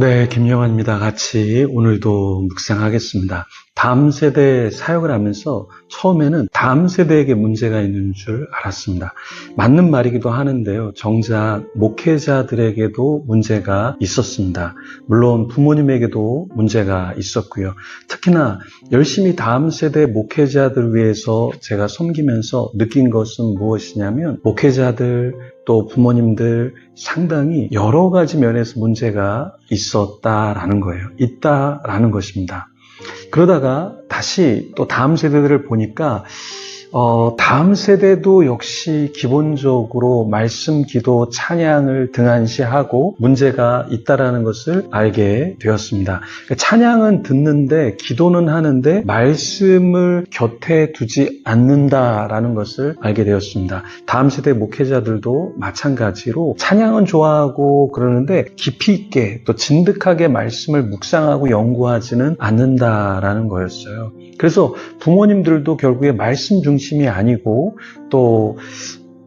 네, 김영환입니다. 같이 오늘도 묵상하겠습니다. 다음 세대 사역을 하면서 처음에는 다음 세대에게 문제가 있는 줄 알았습니다. 맞는 말이기도 하는데요. 정작 목회자들에게도 문제가 있었습니다. 물론 부모님에게도 문제가 있었고요. 특히나 열심히 다음 세대 목회자들 위해서 제가 섬기면서 느낀 것은 무엇이냐면 목회자들 또 부모님들 상당히 여러 가지 면에서 문제가 있었다라는 거예요. 있다라는 것입니다. 그러다가 다시 또 다음 세대들을 보니까 다음 세대도 역시 기본적으로 말씀, 기도, 찬양을 등한시하고 문제가 있다라는 것을 알게 되었습니다. 찬양은 듣는데 기도는 하는데 말씀을 곁에 두지 않는다라는 것을 알게 되었습니다. 다음 세대 목회자들도 마찬가지로 찬양은 좋아하고 그러는데 깊이 있게 또 진득하게 말씀을 묵상하고 연구하지는 않는다라는 거였어요. 그래서 부모님들도 결국에 말씀 중심이 아니고 또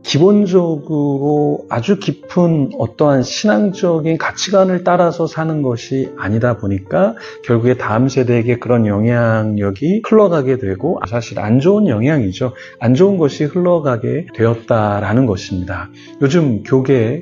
기본적으로 아주 깊은 어떠한 신앙적인 가치관을 따라서 사는 것이 아니다 보니까 결국에 다음 세대에게 그런 영향력이 흘러가게 되고 사실 안 좋은 영향이죠. 안 좋은 것이 흘러가게 되었다라는 것입니다. 요즘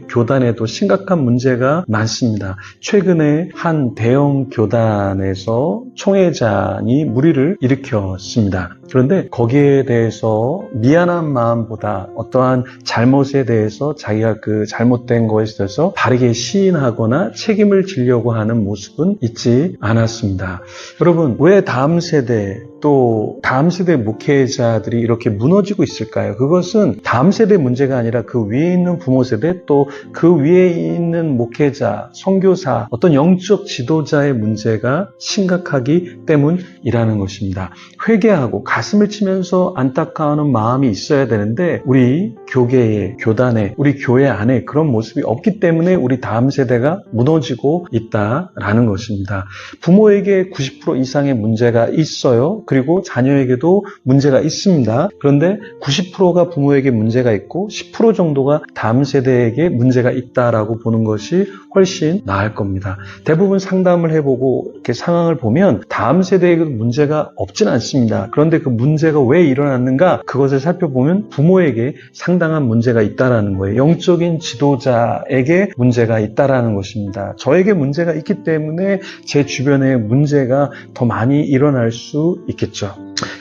교단에도 심각한 문제가 많습니다. 최근에 한 대형 교단에서 총회장이 물의를 일으켰습니다. 그런데 거기에 대해서 미안한 마음보다 어떠한 잘못에 대해서 자기가 그 잘못된 것에 대해서 바르게 시인하거나 책임을 지려고 하는 모습은 있지 않았습니다. 여러분, 왜 다음 세대 또 다음 세대 목회자들이 이렇게 무너지고 있을까요? 그것은 다음 세대 문제가 아니라 그 위에 있는 부모 세대 또 그 위에 있는 목회자, 선교사, 어떤 영적 지도자의 문제가 심각하기 때문이라는 것입니다. 회개하고 가슴을 치면서 안타까워하는 마음이 있어야 되는데 우리 교계에, 교단에, 우리 교회 안에 그런 모습이 없기 때문에 우리 다음 세대가 무너지고 있다라는 것입니다. 부모에게 90% 이상의 문제가 있어요. 그리고 자녀에게도 문제가 있습니다. 그런데 90%가 부모에게 문제가 있고 10% 정도가 다음 세대에게 문제가 있다라고 보는 것이 훨씬 나을 겁니다. 대부분 상담을 해보고 이렇게 상황을 보면 다음 세대에게도 문제가 없진 않습니다. 그런데 그 문제가 왜 일어났는가 그것을 살펴보면 부모에게 상당한 문제가 있다라는 거예요. 영적인 지도자에게 문제가 있다라는 것입니다. 저에게 문제가 있기 때문에 제 주변에 문제가 더 많이 일어날 수 있겠죠.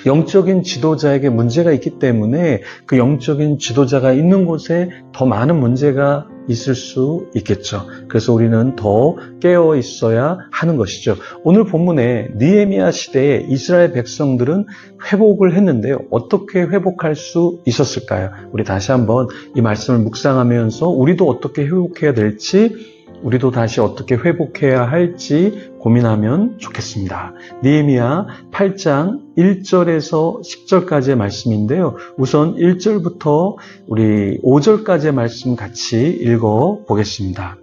영적인 지도자에게 문제가 있기 때문에 그 영적인 지도자가 있는 곳에 더 많은 문제가 있을 수 있겠죠. 그래서 우리는 더 깨어 있어야 하는 것이죠. 오늘 본문에 느헤미야 시대에 이스라엘 백성들은 회복을 했는데요. 어떻게 회복할 수 있었을까요? 우리 다시 한번 이 말씀을 묵상하면서 우리도 어떻게 회복해야 될지 우리도 다시 어떻게 회복해야 할지 고민하면 좋겠습니다. 느헤미야 8장 1절에서 10절까지의 말씀인데요. 우선 1절부터 우리 5절까지의 말씀 같이 읽어보겠습니다.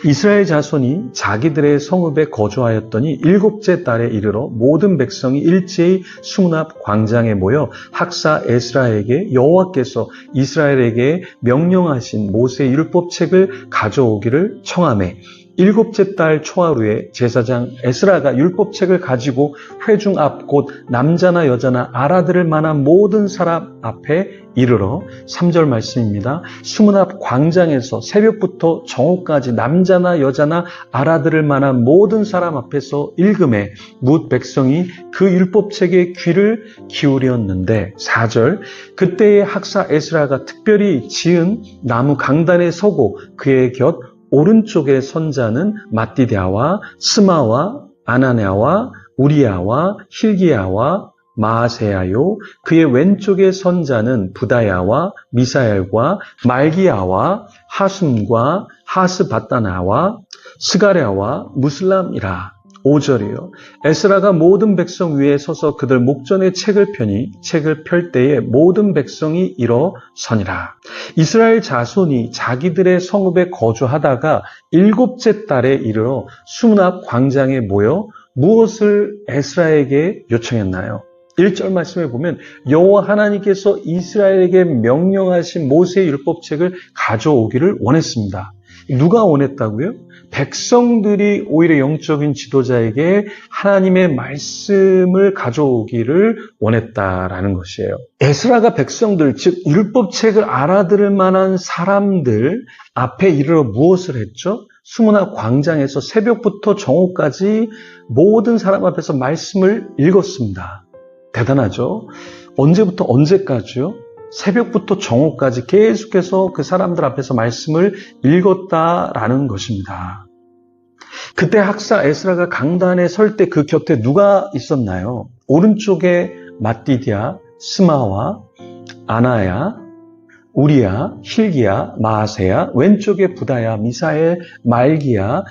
이스라엘 자손이 자기들의 성읍에 거주하였더니 일곱째 달에 이르러 모든 백성이 일제히 수문앞 광장에 모여 학사 에스라에게 여호와께서 이스라엘에게 명령하신 모세의 율법책을 가져오기를 청하매 일곱째 달 초하루에 제사장 에스라가 율법책을 가지고 회중 앞 곧 남자나 여자나 알아들을 만한 모든 사람 앞에 이르러 3절 말씀입니다. 수문 앞 광장에서 새벽부터 정오까지 남자나 여자나 알아들을 만한 모든 사람 앞에서 읽음에 뭇 백성이 그 율법책에 귀를 기울였는데 4절 그때의 학사 에스라가 특별히 지은 나무 강단에 서고 그의 곁 오른쪽의 선자는 마띠디아와 스마와 아나냐와 우리야와 힐기야와 마아세야요 그의 왼쪽의 선자는 부다야와 미사엘과 말기야와 하숨과 하스바따나와 스가랴와 무슬람이라. 5절이요. 에스라가 모든 백성 위에 서서 그들 목전에 책을 펴니 책을 펼 때에 모든 백성이 일어서니라. 이스라엘 자손이 자기들의 성읍에 거주하다가 일곱째 달에 이르러 수문 앞 광장에 모여 무엇을 에스라에게 요청했나요? 1절 말씀에 보면 여호와 하나님께서 이스라엘에게 명령하신 모세의 율법책을 가져오기를 원했습니다. 누가 원했다고요? 백성들이 오히려 영적인 지도자에게 하나님의 말씀을 가져오기를 원했다라는 것이에요. 에스라가 백성들, 즉 율법책을 알아들을 만한 사람들 앞에 이르러 무엇을 했죠? 수문학 광장에서 새벽부터 정오까지 모든 사람 앞에서 말씀을 읽었습니다. 대단하죠? 언제부터 언제까지요? 새벽부터 정오까지 계속해서 그 사람들 앞에서 말씀을 읽었다라는 것입니다. 그때 학사 에스라가 강단에 설 때 그 곁에 누가 있었나요? 오른쪽에 마띠디아, 스마와, 아나야, 우리야, 힐기야, 마아세야, 왼쪽에 부다야, 미사엘, 말기야,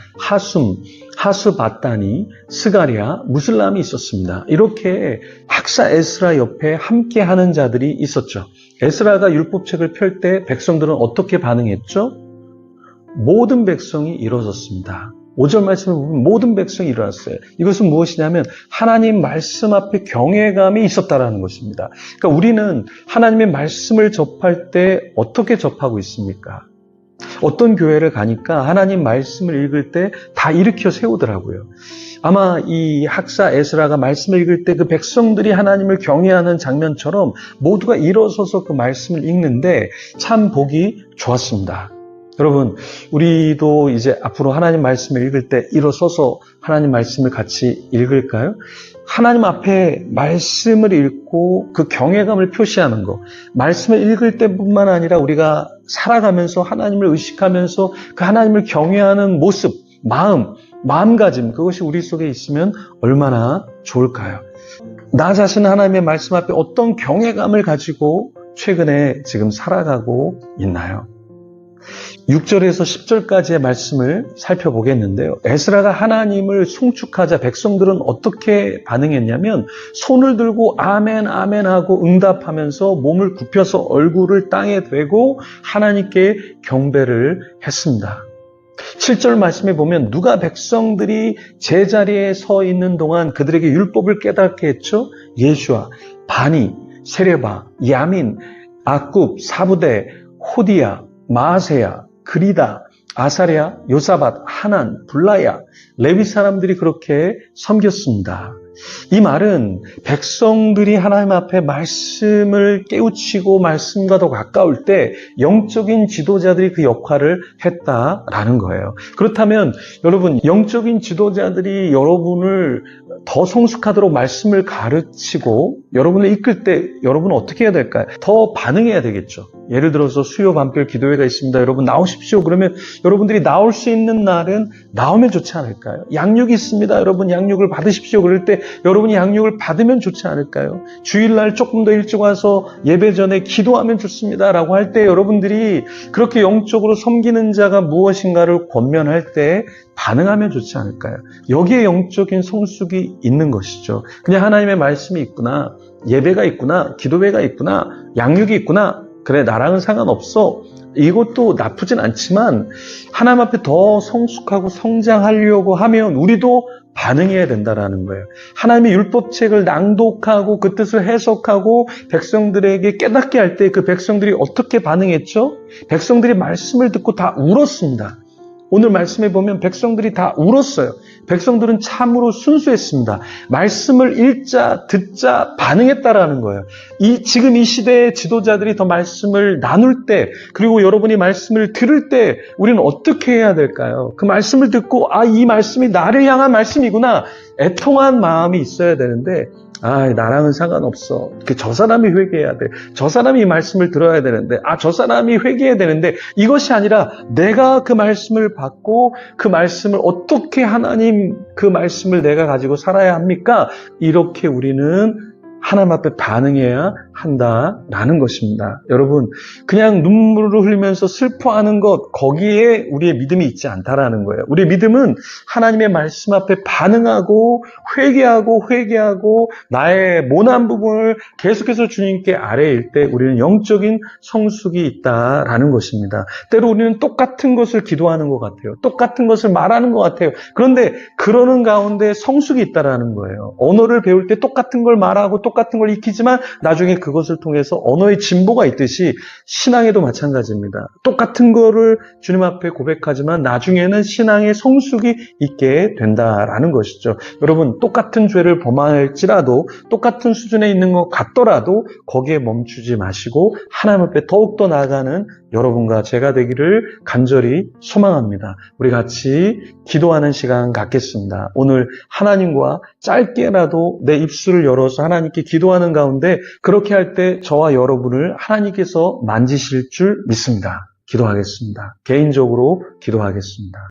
하수바다니, 스가랴, 무슬람이 있었습니다. 이렇게 학사 에스라 옆에 함께하는 자들이 있었죠. 에스라가 율법책을 펼 때 백성들은 어떻게 반응했죠? 모든 백성이 일어섰습니다. 5절 말씀을 보면 모든 백성이 일어났어요. 이것은 무엇이냐면 하나님 말씀 앞에 경외감이 있었다라는 것입니다. 그러니까 우리는 하나님의 말씀을 접할 때 어떻게 접하고 있습니까? 어떤 교회를 가니까 하나님 말씀을 읽을 때 다 일으켜 세우더라고요. 아마 이 학사 에스라가 말씀을 읽을 때 그 백성들이 하나님을 경외하는 장면처럼 모두가 일어서서 그 말씀을 읽는데 참 보기 좋았습니다. 여러분, 우리도 이제 앞으로 하나님 말씀을 읽을 때 일어서서 하나님 말씀을 같이 읽을까요? 하나님 앞에 말씀을 읽고 그 경외감을 표시하는 것, 말씀을 읽을 때뿐만 아니라 우리가 살아가면서 하나님을 의식하면서 그 하나님을 경외하는 모습, 마음가짐, 그것이 우리 속에 있으면 얼마나 좋을까요? 나 자신은 하나님의 말씀 앞에 어떤 경외감을 가지고 최근에 지금 살아가고 있나요? 6절에서 10절까지의 말씀을 살펴보겠는데요. 에스라가 하나님을 송축하자 백성들은 어떻게 반응했냐면 손을 들고 아멘 아멘 하고 응답하면서 몸을 굽혀서 얼굴을 땅에 대고 하나님께 경배를 했습니다. 7절 말씀에 보면 누가 백성들이 제자리에 서 있는 동안 그들에게 율법을 깨닫게 했죠? 예수아, 바니, 세레바, 야민, 아굽, 사부대, 호디야, 마아세야, 그리다, 아사랴, 요사밧, 하난, 블라야, 레위 사람들이 그렇게 섬겼습니다. 이 말은 백성들이 하나님 앞에 말씀을 깨우치고 말씀과 더 가까울 때 영적인 지도자들이 그 역할을 했다라는 거예요. 그렇다면 여러분, 영적인 지도자들이 여러분을 더 성숙하도록 말씀을 가르치고 여러분을 이끌 때 여러분은 어떻게 해야 될까요? 더 반응해야 되겠죠. 예를 들어서 수요 밤별 기도회가 있습니다. 여러분 나오십시오. 그러면 여러분들이 나올 수 있는 날은 나오면 좋지 않을까요? 양육이 있습니다. 여러분 양육을 받으십시오. 그럴 때 여러분이 양육을 받으면 좋지 않을까요? 주일날 조금 더 일찍 와서 예배 전에 기도하면 좋습니다. 라고 할 때 여러분들이 그렇게 영적으로 섬기는 자가 무엇인가를 권면할 때 반응하면 좋지 않을까요? 여기에 영적인 성숙이 있는 것이죠. 그냥 하나님의 말씀이 있구나, 예배가 있구나, 기도회가 있구나, 양육이 있구나, 그래 나랑은 상관없어, 이것도 나쁘진 않지만 하나님 앞에 더 성숙하고 성장하려고 하면 우리도 반응해야 된다라는 거예요. 하나님의 율법책을 낭독하고 그 뜻을 해석하고 백성들에게 깨닫게 할 때 그 백성들이 어떻게 반응했죠? 백성들이 말씀을 듣고 다 울었습니다. 오늘 말씀에 보면 백성들이 다 울었어요. 백성들은 참으로 순수했습니다. 말씀을 읽자, 듣자, 반응했다라는 거예요. 지금 이 시대의 지도자들이 더 말씀을 나눌 때, 그리고 여러분이 말씀을 들을 때 우리는 어떻게 해야 될까요? 그 말씀을 듣고 이 말씀이 나를 향한 말씀이구나, 애통한 마음이 있어야 되는데 나랑은 상관없어. 저 사람이 회개해야 돼. 저 사람이 이 말씀을 들어야 되는데, 저 사람이 회개해야 되는데, 이것이 아니라 내가 그 말씀을 받고 그 말씀을 어떻게 하나님 그 말씀을 내가 가지고 살아야 합니까? 이렇게 우리는 하나님 앞에 반응해야 한다라는 것입니다. 여러분, 그냥 눈물을 흘리면서 슬퍼하는 것, 거기에 우리의 믿음이 있지 않다라는 거예요. 우리의 믿음은 하나님의 말씀 앞에 반응하고 회개하고 나의 모난 부분을 계속해서 주님께 아뢰일 때 우리는 영적인 성숙이 있다라는 것입니다. 때로 우리는 똑같은 것을 기도하는 것 같아요. 똑같은 것을 말하는 것 같아요. 그런데 그러는 가운데 성숙이 있다라는 거예요. 언어를 배울 때 똑같은 걸 말하고 똑같은 걸 익히지만 나중에 그것을 통해서 언어의 진보가 있듯이 신앙에도 마찬가지입니다. 똑같은 거를 주님 앞에 고백하지만 나중에는 신앙의 성숙이 있게 된다라는 것이죠. 여러분, 똑같은 죄를 범할지라도 똑같은 수준에 있는 것 같더라도 거기에 멈추지 마시고 하나님 앞에 더욱더 나아가는 여러분과 제가 되기를 간절히 소망합니다. 우리 같이 기도하는 시간 갖겠습니다. 오늘 하나님과 짧게라도 내 입술을 열어서 하나님께 기도하는 가운데 그렇게 할 때 저와 여러분을 하나님께서 만지실 줄 믿습니다. 기도하겠습니다. 개인적으로 기도하겠습니다.